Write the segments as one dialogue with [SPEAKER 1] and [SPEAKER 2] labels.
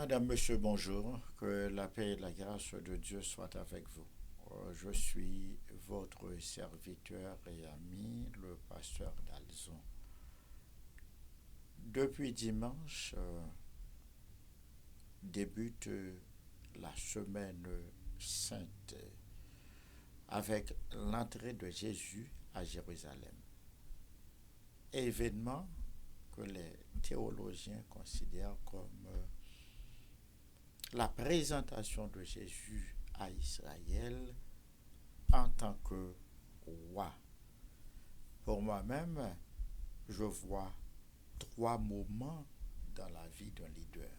[SPEAKER 1] Madame, Monsieur, bonjour. Que la paix et la grâce de Dieu soient avec vous. Je suis votre serviteur et ami, le pasteur Dalzon. Depuis dimanche, débute la semaine sainte avec l'entrée de Jésus à Jérusalem. Événement que les théologiens considèrent comme la présentation de Jésus à Israël en tant que roi. Pour moi-même, je vois trois moments dans la vie d'un leader.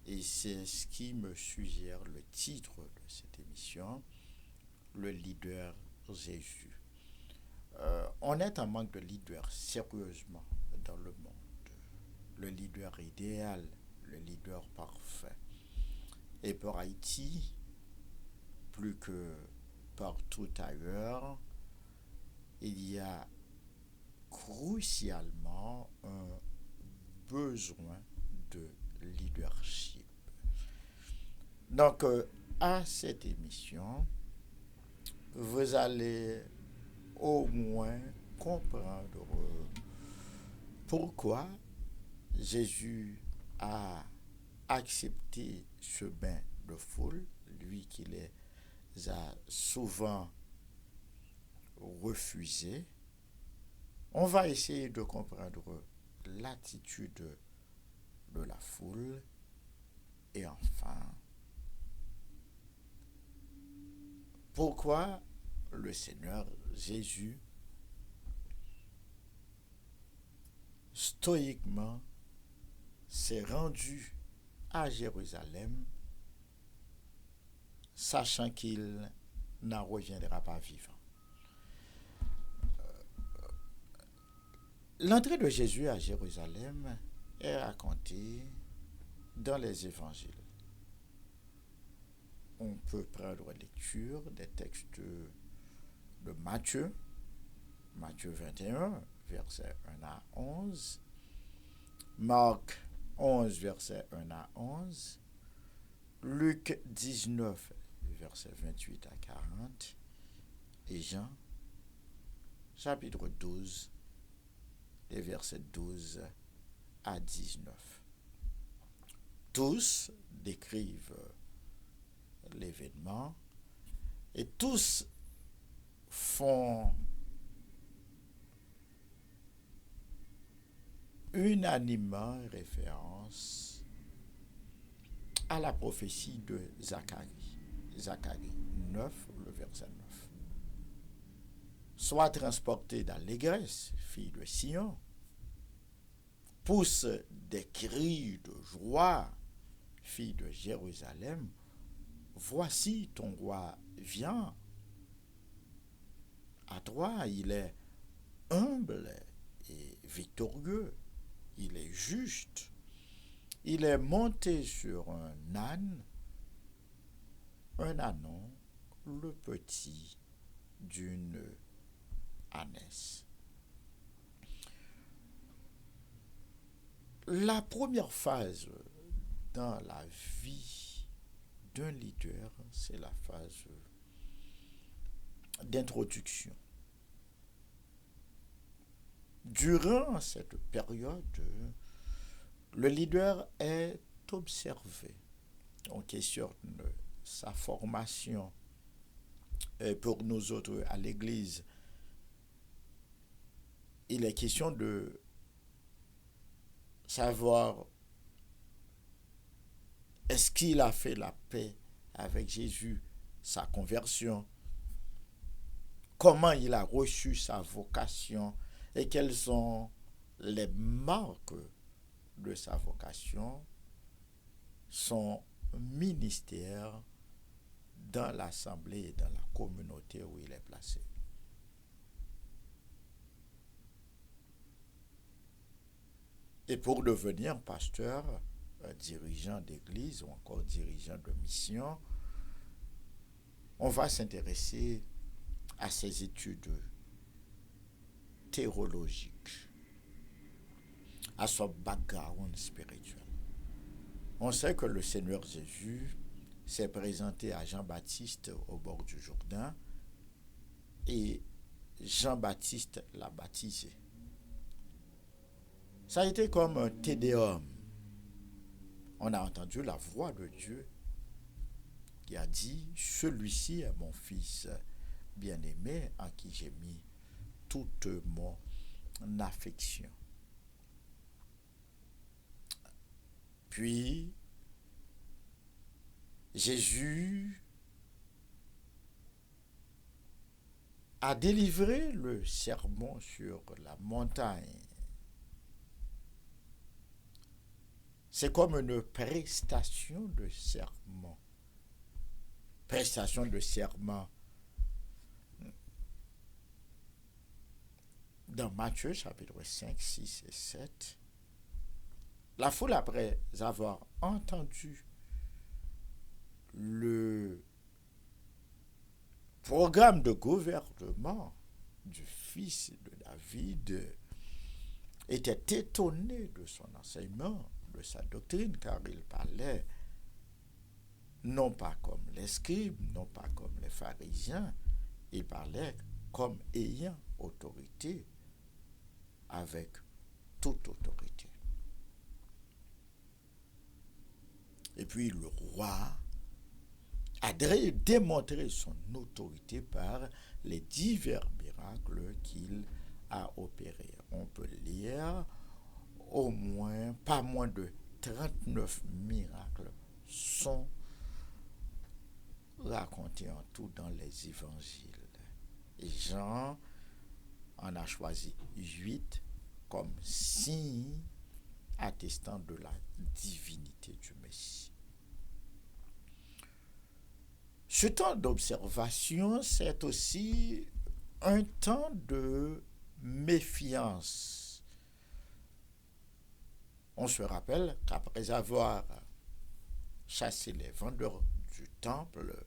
[SPEAKER 1] Et c'est ce qui me suggère le titre de cette émission, le leader Jésus. On est en manque de leader, sérieusement, dans le monde. Le leader idéal, le leader parfait. Et pour Haïti, plus que partout ailleurs, il y a crucialement un besoin de leadership. Donc, à cette émission, vous allez au moins comprendre pourquoi Jésus a accepté ce bain de foule, lui qui les a souvent refusés. On va essayer de comprendre l'attitude de la foule et enfin, pourquoi le Seigneur Jésus stoïquement s'est rendu à Jérusalem, sachant qu'il n'en reviendra pas vivant. L'entrée de Jésus à Jérusalem est racontée dans les évangiles. On peut prendre lecture des textes de Matthieu, Matthieu 21, versets 1 à 11, Marc 11, versets 1 à 11, Luc 19, versets 28 à 40, et Jean, chapitre 12, les versets 12 à 19. Tous décrivent l'événement et tous font unanimement référence à la prophétie de Zacharie. Zacharie 9, le verset 9. Sois transporté d'allégresse, fille de Sion. Pousse des cris de joie, fille de Jérusalem. Voici ton roi vient. À toi, il est humble et victorieux. Il est juste. Il est monté sur un ânon, le petit d'une ânesse. La première phase dans la vie d'un leader, c'est la phase d'introduction. Durant cette période, le leader est observé. On questionne sa formation. Et pour nous autres à l'Église, il est question de savoir est-ce qu'il a fait la paix avec Jésus, sa conversion, comment il a reçu sa vocation et quelles sont les marques de sa vocation, son ministère dans l'assemblée et dans la communauté où il est placé. Et pour devenir pasteur, dirigeant d'église ou encore dirigeant de mission, on va s'intéresser à ses études théologiques, à son background spirituel. On sait que le Seigneur Jésus s'est présenté à Jean-Baptiste au bord du Jourdain et Jean-Baptiste l'a baptisé. Ça a été comme un tédéum. On a entendu la voix de Dieu qui a dit, celui-ci est mon fils bien-aimé en qui j'ai mis toute mon affection. Puis, Jésus a délivré le sermon sur la montagne. C'est comme une prestation de serment. Prestation de serment. Dans Matthieu chapitre 5, 6 et 7, la foule, après avoir entendu le programme de gouvernement du fils de David, était étonnée de son enseignement, de sa doctrine, car il parlait non pas comme les scribes, non pas comme les pharisiens, il parlait comme ayant autorité, avec toute autorité. Et puis le roi a démontré son autorité par les divers miracles qu'il a opérés. On peut lire au moins, pas moins de 39 miracles sont racontés en tout dans les évangiles. Et Jean en a choisi 8 comme signe attestant de la divinité du Messie. Ce temps d'observation, c'est aussi un temps de méfiance. On se rappelle qu'après avoir chassé les vendeurs du temple,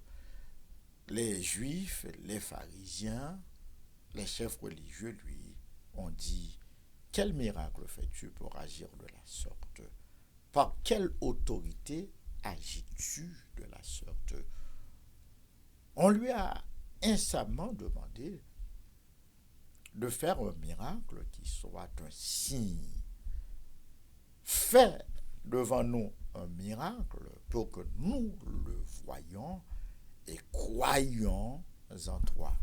[SPEAKER 1] les Juifs, les pharisiens, les chefs religieux lui ont dit: quel miracle fais-tu pour agir de la sorte? Par quelle autorité agis-tu de la sorte? On lui a instamment demandé de faire un miracle qui soit un signe. Fais devant nous un miracle pour que nous le voyions et croyions en toi.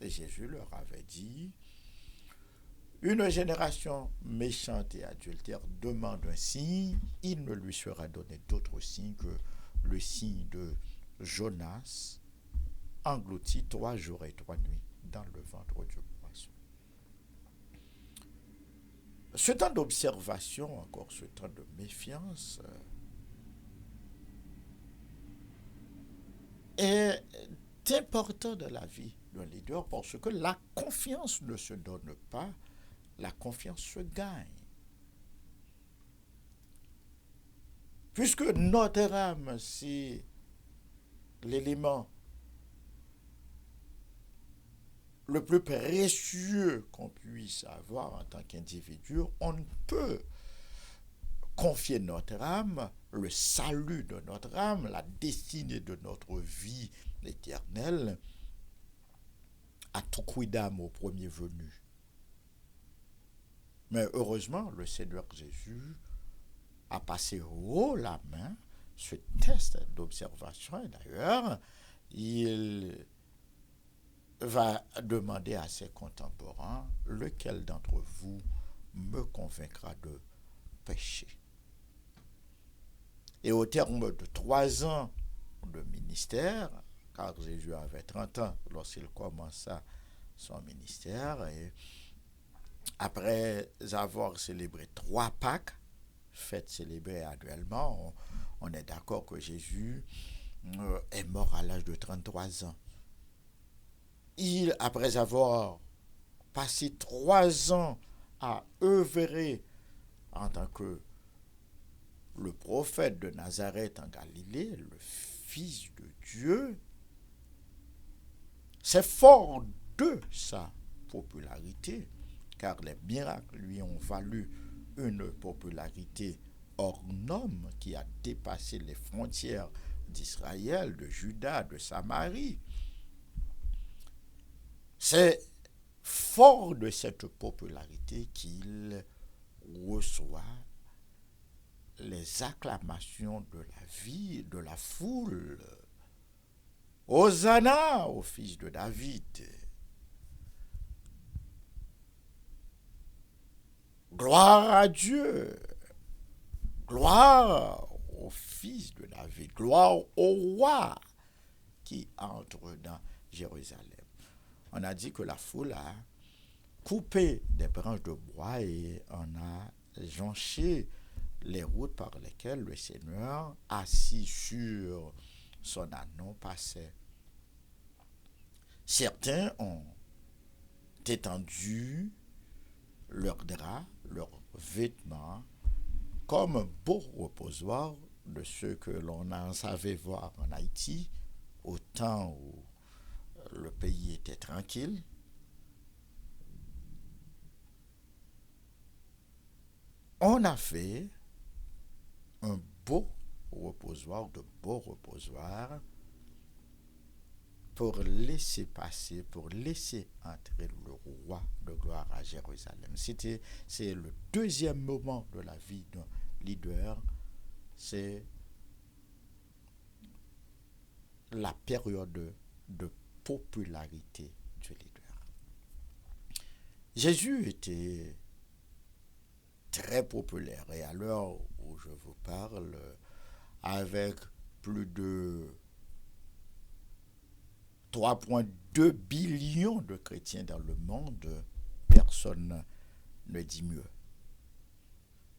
[SPEAKER 1] Et Jésus leur avait dit: une génération méchante et adultère demande un signe, il ne lui sera donné d'autre signe que le signe de Jonas, englouti 3 jours et 3 nuits dans le ventre du poisson. Ce temps d'observation, encore ce temps de méfiance, est important dans la vie d'un leader parce que la confiance ne se donne pas, la confiance se gagne. Puisque notre âme, c'est l'élément le plus précieux qu'on puisse avoir en tant qu'individu, on ne peut confier notre âme, le salut de notre âme, la destinée de notre vie éternelle à tout quidam au premier venu. Mais heureusement, le Seigneur Jésus a passé haut la main ce test d'observation. Et d'ailleurs, il va demander à ses contemporains: lequel d'entre vous me convaincra de péché? Et au terme de 3 ans de ministère, car Jésus avait 30 ans lorsqu'il commença son ministère, et après avoir célébré 3 Pâques, fêtes célébrées annuellement, on est d'accord que Jésus est mort à l'âge de 33 ans. Après avoir passé 3 ans à œuvrer en tant que le prophète de Nazareth en Galilée, le Fils de Dieu, c'est fort de sa popularité, car les miracles lui ont valu une popularité hors norme qui a dépassé les frontières d'Israël, de Juda, de Samarie. C'est fort de cette popularité qu'il reçoit les acclamations de la vie, de la foule. Hosanna au fils de David. Gloire à Dieu. Gloire au fils de David. Gloire au roi qui entre dans Jérusalem. On a dit que la foule a coupé des branches de bois et on a jonché les routes par lesquelles le Seigneur, assis sur son ânon, passait. Certains ont étendu leurs draps, leurs vêtements, comme un beau reposoir de ceux que l'on en savait voir en Haïti, au temps où le pays était tranquille. On a fait un beau reposoir, de beaux reposoirs, pour laisser passer, pour laisser entrer le roi de gloire à Jérusalem. C'est le deuxième moment de la vie d'un leader, c'est la période de popularité du leader. Jésus était très populaire et à l'heure où je vous parle, avec plus de 3,2 billions de chrétiens dans le monde, personne ne dit mieux.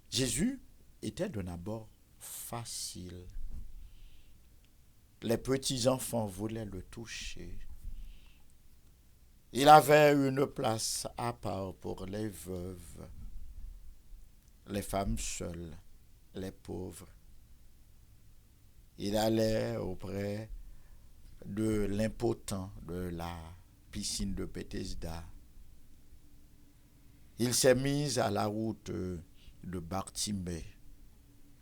[SPEAKER 1] Jésus était d'un abord facile. Les petits-enfants voulaient le toucher. Il avait une place à part pour les veuves, les femmes seules, les pauvres. Il allait auprès de l'impotent de la piscine de Bethesda. Il s'est mis à la route de Bartimée,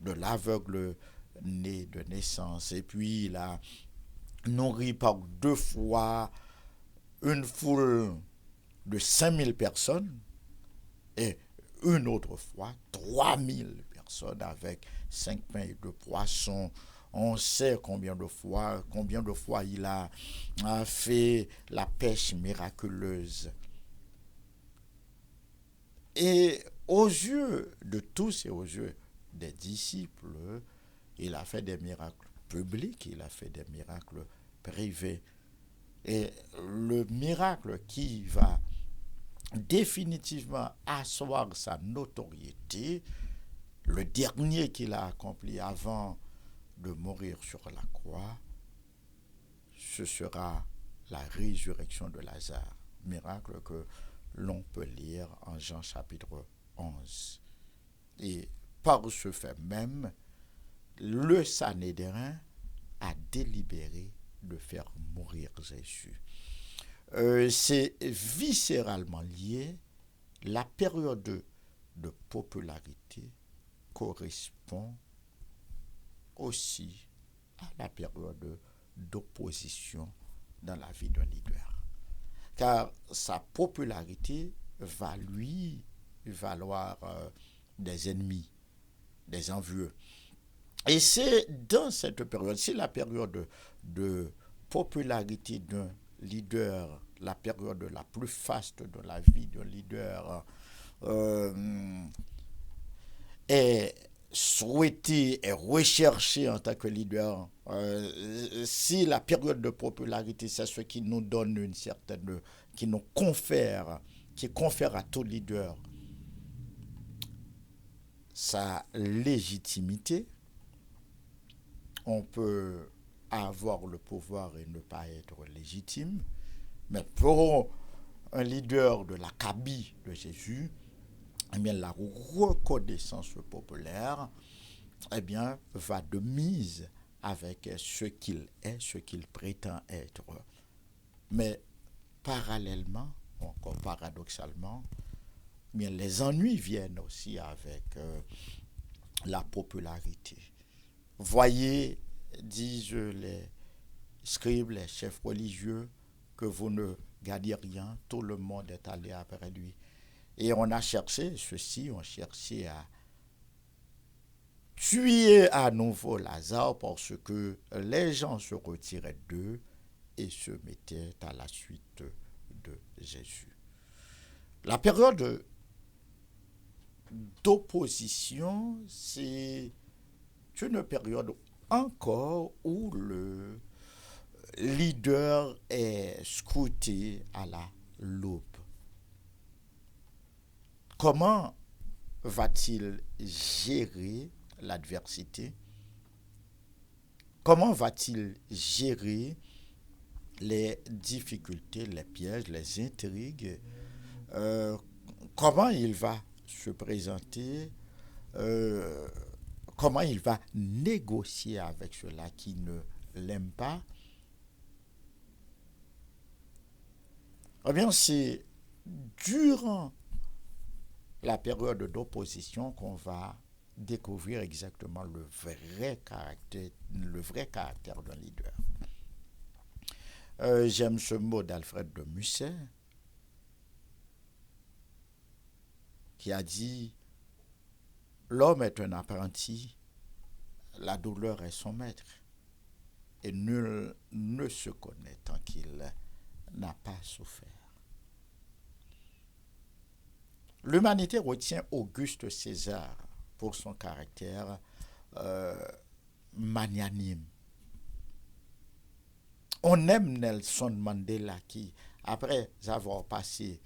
[SPEAKER 1] de l'aveugle né de naissance, et puis il a nourri par 2 fois une foule de 5000 personnes et une autre fois 3000 personnes avec 5 pains et 2 poissons. On sait combien de fois il a fait la pêche miraculeuse. Et aux yeux de tous et aux yeux des disciples, il a fait des miracles publics, il a fait des miracles privés. Et le miracle qui va définitivement asseoir sa notoriété, le dernier qu'il a accompli avant de mourir sur la croix, ce sera la résurrection de Lazare, miracle que l'on peut lire en Jean chapitre 11. Et par ce fait même, le Sanhédrin a délibéré de faire mourir Jésus. C'est viscéralement lié. La période de popularité correspond aussi à la période d'opposition dans la vie d'un leader. Car sa popularité va lui valoir des ennemis, des envieux. Et c'est dans cette période, c'est la période de popularité d'un leader, la période la plus faste de la vie d'un leader, est souhaité et recherché en tant que leader. Si la période de popularité, c'est ce qui nous donne une certaine, qui confère à tout leader sa légitimité. On peut avoir le pouvoir et ne pas être légitime, mais pour un leader de l'acabit de Jésus, eh bien, la reconnaissance populaire, eh bien, va de mise avec ce qu'il est, ce qu'il prétend être. Mais parallèlement, encore paradoxalement, eh bien, les ennuis viennent aussi avec la popularité. Voyez, disent les scribes, les chefs religieux, que vous ne gagnez rien, tout le monde est allé après lui. Et on a cherché, ceux-ci ont cherché à tuer à nouveau Lazare parce que les gens se retiraient d'eux et se mettaient à la suite de Jésus. La période d'opposition, c'est une période encore où le leader est scruté à la loupe. Comment va-t-il gérer l'adversité? Comment va-t-il gérer les difficultés, les pièges, les intrigues? Euh, Comment il va se présenter? euh, Comment il va négocier avec ceux-là qui ne l'aiment pas? Eh bien, c'est durant la période d'opposition qu'on va découvrir exactement le vrai caractère d'un leader. J'aime ce mot d'Alfred de Musset qui a dit: l'homme est un apprenti, la douleur est son maître, et nul ne se connaît tant qu'il n'a pas souffert. L'humanité retient Auguste César pour son caractère euh, magnanime. On aime Nelson Mandela qui, après avoir passé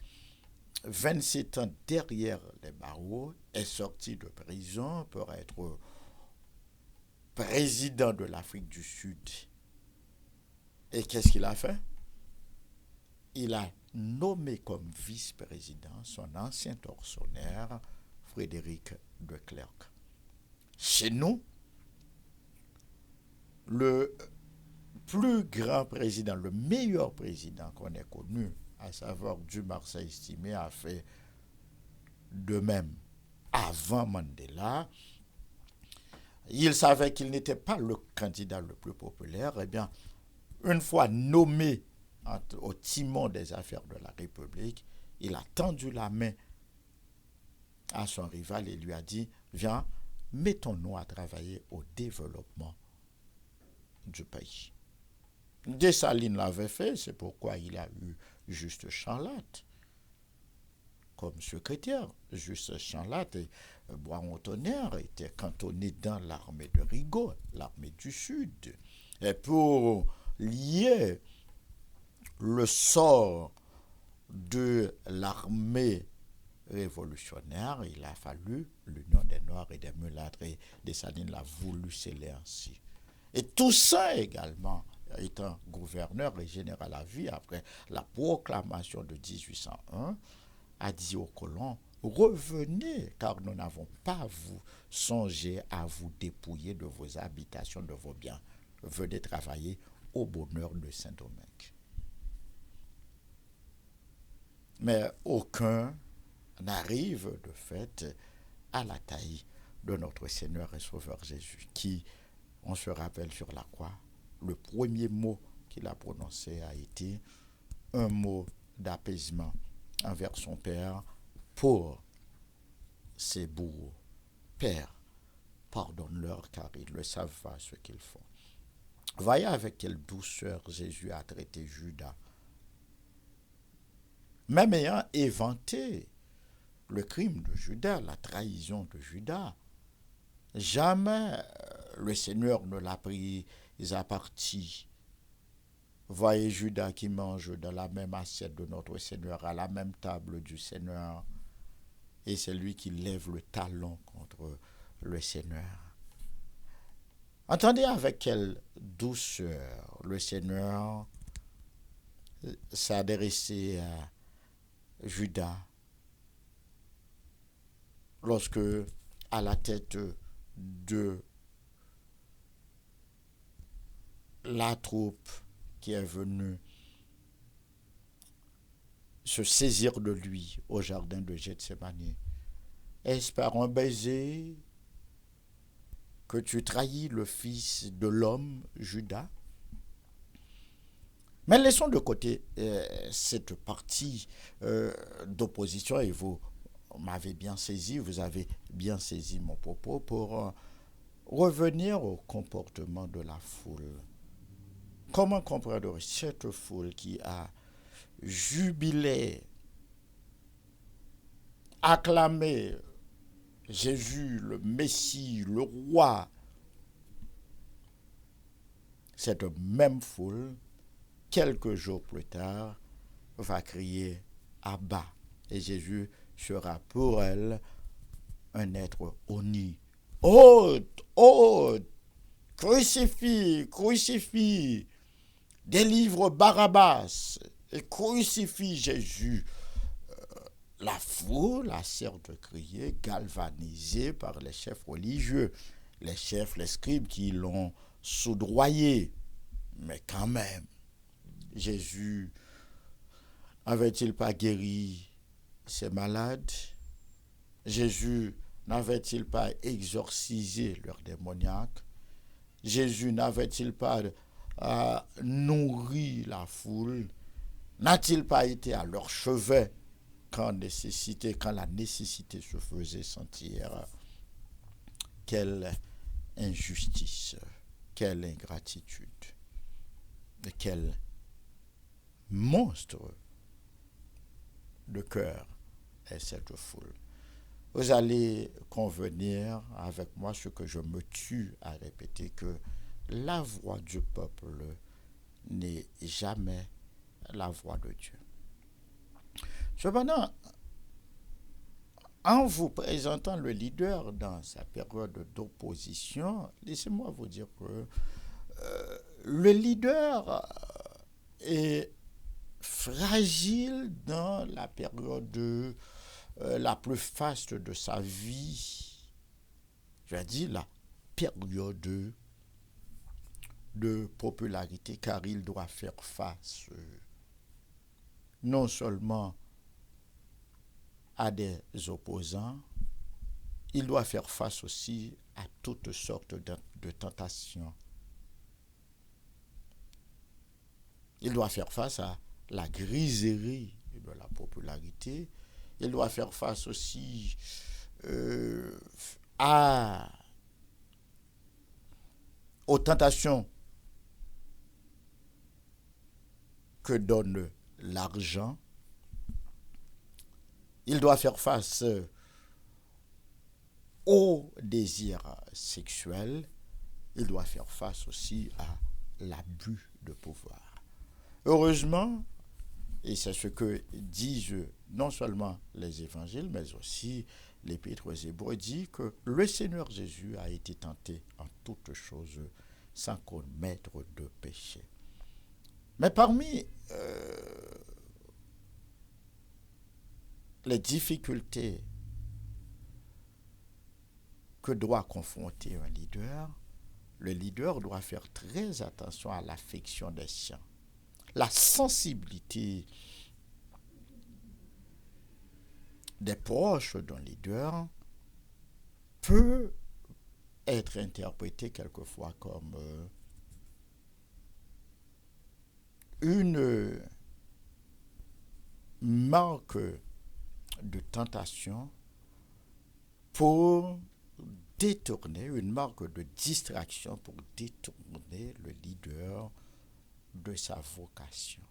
[SPEAKER 1] 27 ans derrière les barreaux, est sorti de prison pour être président de l'Afrique du Sud. Et qu'est-ce qu'il a fait? Il a nommé comme vice-président son ancien tortionnaire, Frédéric de Klerk. Chez nous, le plus grand président, le meilleur président qu'on ait connu, à savoir Dumas estimé, a fait de même. Avant Mandela, il savait qu'il n'était pas le candidat le plus populaire. Eh bien, une fois nommé au timon des affaires de la République, il a tendu la main à son rival et lui a dit: viens, mettons-nous à travailler au développement du pays. Dessalines l'avait fait, c'est pourquoi il a eu Juste Chanlatte comme secrétaire. Juste Chanlatte et Bois-Tonnerre étaient cantonnés dans l'armée de Rigaud, l'armée du Sud. Et pour lier le sort de l'armée révolutionnaire, il a fallu l'union des Noirs et des Mulâtres, et Dessalines l'a voulu sceller ainsi. Et Toussaint également, étant gouverneur et général à vie après la proclamation de 1801, a dit aux colons: revenez, car nous n'avons pas vous songé à vous dépouiller de vos habitations, de vos biens. Venez travailler au bonheur de Saint-Domingue. Mais aucun n'arrive de fait à la taille de notre Seigneur et Sauveur Jésus, qui, on se rappelle sur la croix, le premier mot qu'il a prononcé a été un mot d'apaisement envers son Père pour ses bourreaux. Père, pardonne-leur car ils ne savent pas ce qu'ils font. Voyez avec quelle douceur Jésus a traité Judas. Même ayant éventé le crime de Judas, la trahison de Judas, jamais le Seigneur ne l'a pris à partie. Voyez Judas qui mange dans la même assiette de notre Seigneur, à la même table du Seigneur, et c'est lui qui lève le talon contre le Seigneur. Entendez avec quelle douceur le Seigneur s'est adressé à Judas lorsque, à la tête de la troupe qui est venue se saisir de lui au jardin de Gethsémani, est-ce par un baiser, que tu trahis le Fils de l'homme, Judas. Mais laissons de côté cette partie d'opposition et vous m'avez bien saisi, vous avez bien saisi mon propos pour revenir au comportement de la foule. Comment comprendre cette foule qui a jubilé, acclamé Jésus, le Messie, le roi? Cette même foule, quelques jours plus tard, va crier Abba. Et Jésus sera pour elle un être honni. Ôte, ôte, crucifie, crucifie, délivre Barabbas et crucifie Jésus. La foule a certes crié, galvanisée par les chefs religieux, les chefs, les scribes qui l'ont soudoyé. Mais quand même, Jésus n'avait-il pas guéri ces malades? Jésus n'avait-il pas exorcisé leurs démoniaques? Jésus n'avait-il pas nourri la foule? N'a-t-il pas été à leur chevet quand la nécessité se faisait sentir? Quelle injustice, quelle ingratitude, quel monstre de cœur est cette foule. Vous allez convenir avec moi, ce que je me tue à répéter, que la voix du peuple n'est jamais la voix de Dieu. Cependant, en vous présentant le leader dans sa période d'opposition, laissez-moi vous dire que le leader est fragile dans la période la plus faste de sa vie. Je veux dire la période de popularité, car il doit faire face non seulement à des opposants, il doit faire face aussi à toutes sortes de tentations. Il doit faire face à la griserie de la popularité. Il doit faire face aussi aux tentations que donne l'argent. Il doit faire face aux désirs sexuels. Il doit faire face aussi à l'abus de pouvoir. Heureusement, et c'est ce que disent non seulement les évangiles, mais aussi l'Épître aux Hébreux, dit que le Seigneur Jésus a été tenté en toutes choses sans commettre de péché. Mais parmi les difficultés que doit confronter un leader, le leader doit faire très attention à l'affection des siens. La sensibilité des proches d'un leader peut être interprétée quelquefois comme une marque de tentation pour détourner, une marque de distraction pour détourner le leader de sa vocation.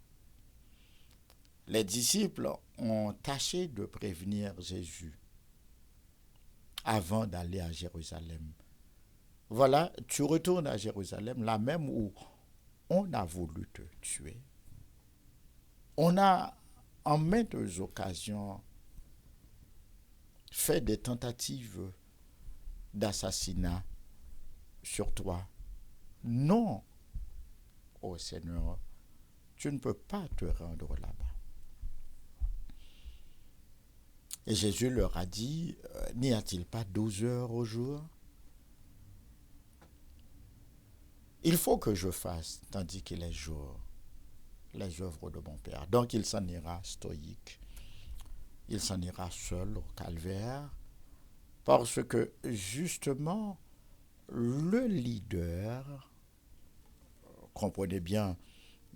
[SPEAKER 1] Les disciples ont tâché de prévenir Jésus avant d'aller à Jérusalem. Voilà, tu retournes à Jérusalem, là même où on a voulu te tuer. On a en maintes occasions fait des tentatives d'assassinat sur toi. Non, ô Seigneur, tu ne peux pas te rendre là-bas. Et Jésus leur a dit, n'y a-t-il pas 12 heures au jour? Il faut que je fasse, tandis qu'il est jour, les œuvres de mon Père. Donc il s'en ira stoïque, il s'en ira seul au calvaire, parce que justement, le leader, comprenez bien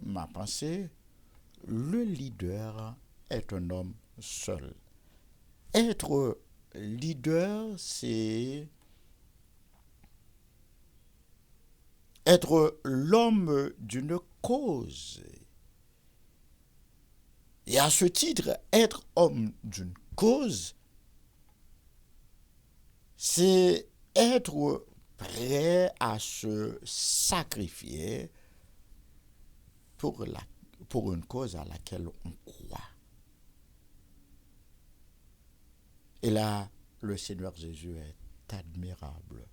[SPEAKER 1] ma pensée, le leader est un homme seul. Être leader, c'est être l'homme d'une cause. Et à ce titre, être homme d'une cause, c'est être prêt à se sacrifier pour, pour une cause à laquelle on croit. Et là, le Seigneur Jésus est admirable.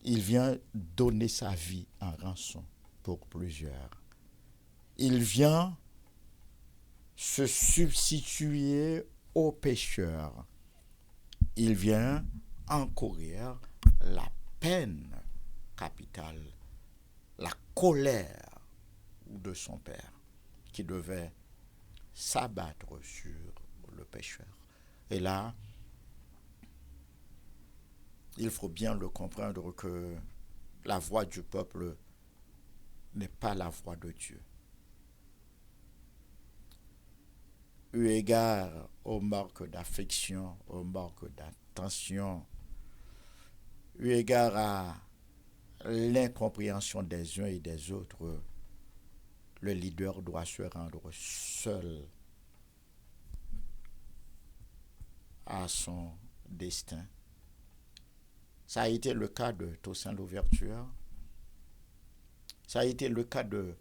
[SPEAKER 1] Il vient donner sa vie en rançon pour plusieurs. Il vient se substituer aux pécheurs. Il vient encourir la peine capitale, la colère de son Père qui devait s'abattre sur le pécheur. Et là, il faut bien le comprendre que la voix du peuple n'est pas la voix de Dieu. Eu égard aux marques d'affection, aux marques d'attention, eu égard à l'incompréhension des uns et des autres, le leader doit se rendre seul à son destin. Ça a été le cas de Toussaint Louverture. Ça a été le cas de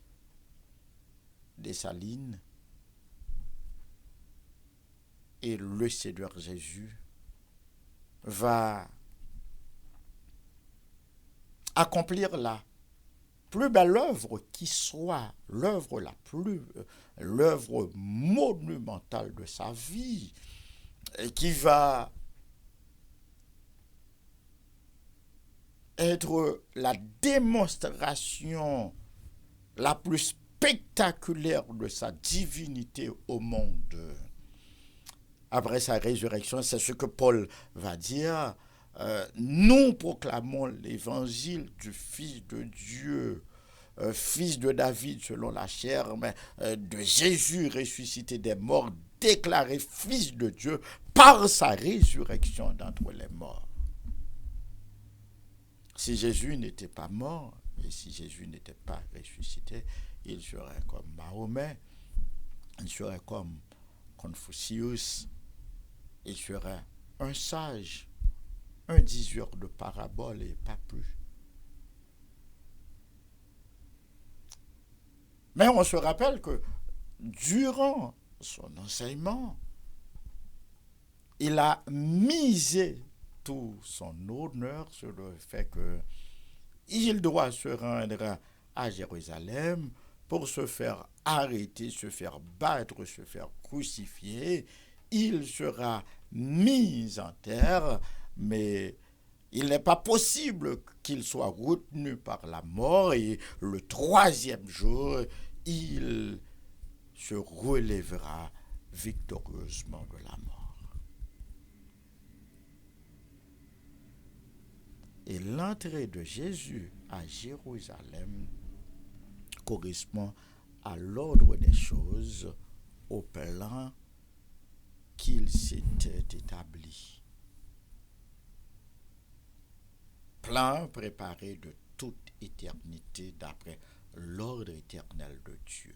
[SPEAKER 1] Dessalines. Et le Seigneur Jésus va accomplir la plus belle œuvre qui soit l'œuvre l'œuvre monumentale de sa vie, et qui va être la démonstration la plus spectaculaire de sa divinité au monde. Après sa résurrection, c'est ce que Paul va dire. Nous proclamons l'évangile du Fils de Dieu, fils de David selon la chair, mais de Jésus ressuscité des morts, déclaré fils de Dieu par sa résurrection d'entre les morts. Si Jésus n'était pas mort et si Jésus n'était pas ressuscité, il serait comme Mahomet, il serait comme Confucius, il serait un sage, un diseur de paraboles et pas plus. Mais on se rappelle que durant son enseignement, il a misé tout son honneur sur le fait qu'il doit se rendre à Jérusalem pour se faire arrêter, se faire battre, se faire crucifier. Il sera mis en terre, mais il n'est pas possible qu'il soit retenu par la mort et le troisième jour, il se relèvera victorieusement de la mort. Et l'entrée de Jésus à Jérusalem correspond à l'ordre des choses, au plan qu'il s'était établi. Plan préparé de toute éternité d'après l'ordre éternel de Dieu.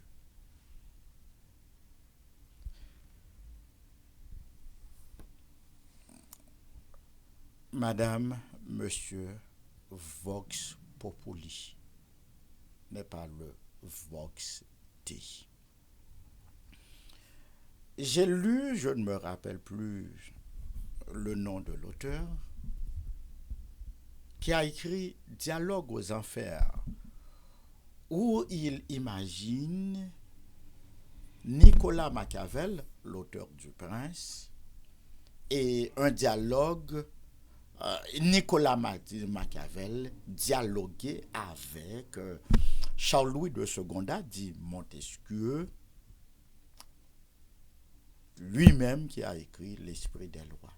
[SPEAKER 1] Madame, Monsieur, Vox Populi n'est pas le Vox Dei. J'ai lu, je ne me rappelle plus le nom de l'auteur, qui a écrit Dialogue aux enfers, où il imagine Nicolas Machiavel, l'auteur du Prince, et un dialogue, Nicolas Machiavel dialoguait avec Charles-Louis de Secondat, dit Montesquieu, lui-même qui a écrit L'Esprit des lois.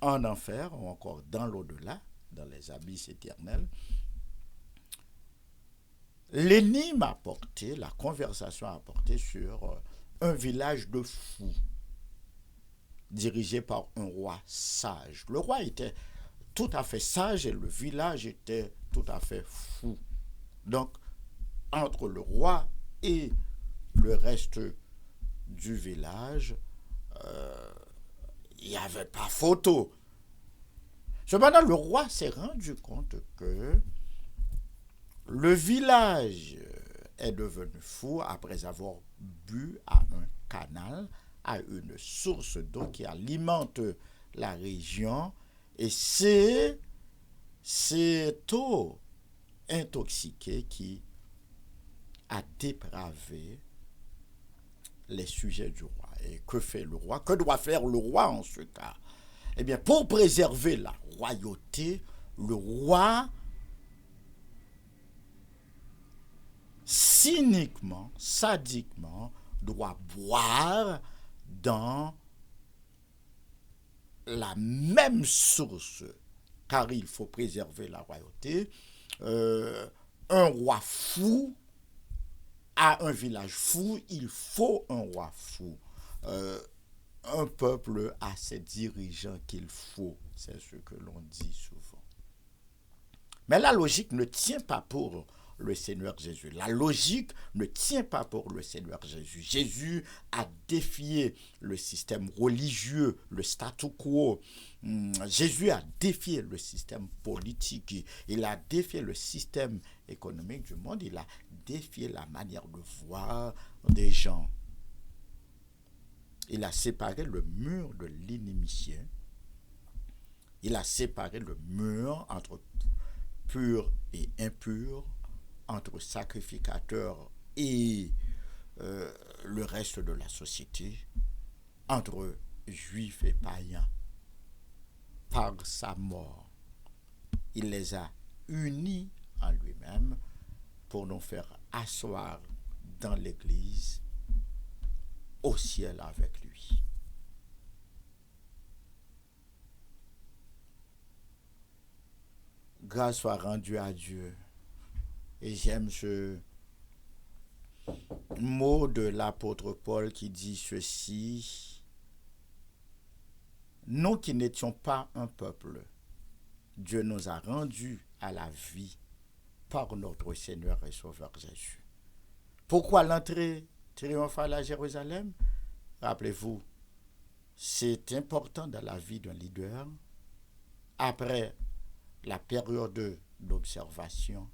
[SPEAKER 1] en enfer ou encore dans l'au-delà, dans les abysses éternels. L'énigme a porté, la conversation a porté sur un village de fous dirigé par un roi sage. Le roi était tout à fait sage et le village était tout à fait fou. Donc, entre le roi et le reste du village, il n'y avait pas photo. Cependant, le roi s'est rendu compte que le village est devenu fou après avoir bu à un canal, à une source d'eau qui alimente la région. Et c'est cette eau intoxiquée qui a dépravé les sujets du roi. Et que fait le roi? Que doit faire le roi en ce cas? Eh bien, pour préserver la royauté, le roi cyniquement, sadiquement, doit boire dans la même source, car il faut préserver la royauté. Un roi fou à un village fou, il faut un roi fou. Un peuple a ses dirigeants qu'il faut, c'est ce que l'on dit souvent. Mais la logique ne tient pas pour le Seigneur Jésus. La logique ne tient pas pour le Seigneur Jésus. Jésus a défié le système religieux, le statu quo. Jésus a défié le système politique. Il a défié le système économique du monde. Il a défié la manière de voir des gens. Il a séparé le mur de l'inimitié. Il a séparé le mur entre pur et impur, entre sacrificateurs et le reste de la société, entre juifs et païens. Par sa mort, il les a unis en lui-même pour nous faire asseoir dans l'Église au ciel avec lui. Grâce soit rendue à Dieu. Et j'aime ce mot de l'apôtre Paul qui dit ceci: nous qui n'étions pas un peuple, Dieu nous a rendus à la vie par notre Seigneur et Sauveur Jésus. Pourquoi l'entrée triomphale à Jérusalem? Rappelez-vous, c'est important dans la vie d'un leader, après la période d'observation,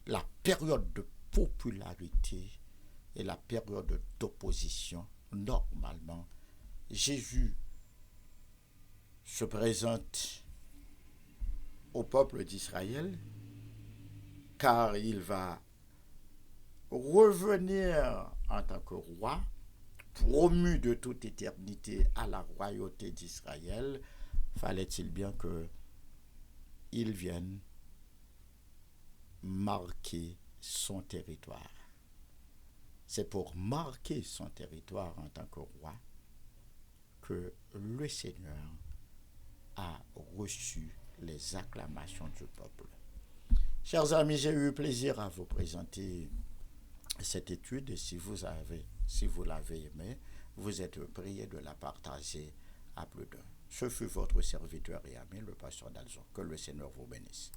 [SPEAKER 1] la période de popularité et la période d'opposition. Normalement, Jésus se présente au peuple d'Israël car il va revenir en tant que roi, promu de toute éternité à la royauté d'Israël. Fallait-il bien qu'il vienne marquer son territoire. C'est pour marquer son territoire en tant que roi que le Seigneur a reçu les acclamations du peuple. Chers amis, j'ai eu plaisir à vous présenter cette étude. Et si vous l'avez aimée, vous êtes prié de la partager à plus d'un. Ce fut votre serviteur et ami, le pasteur Dalzon. Que le Seigneur vous bénisse.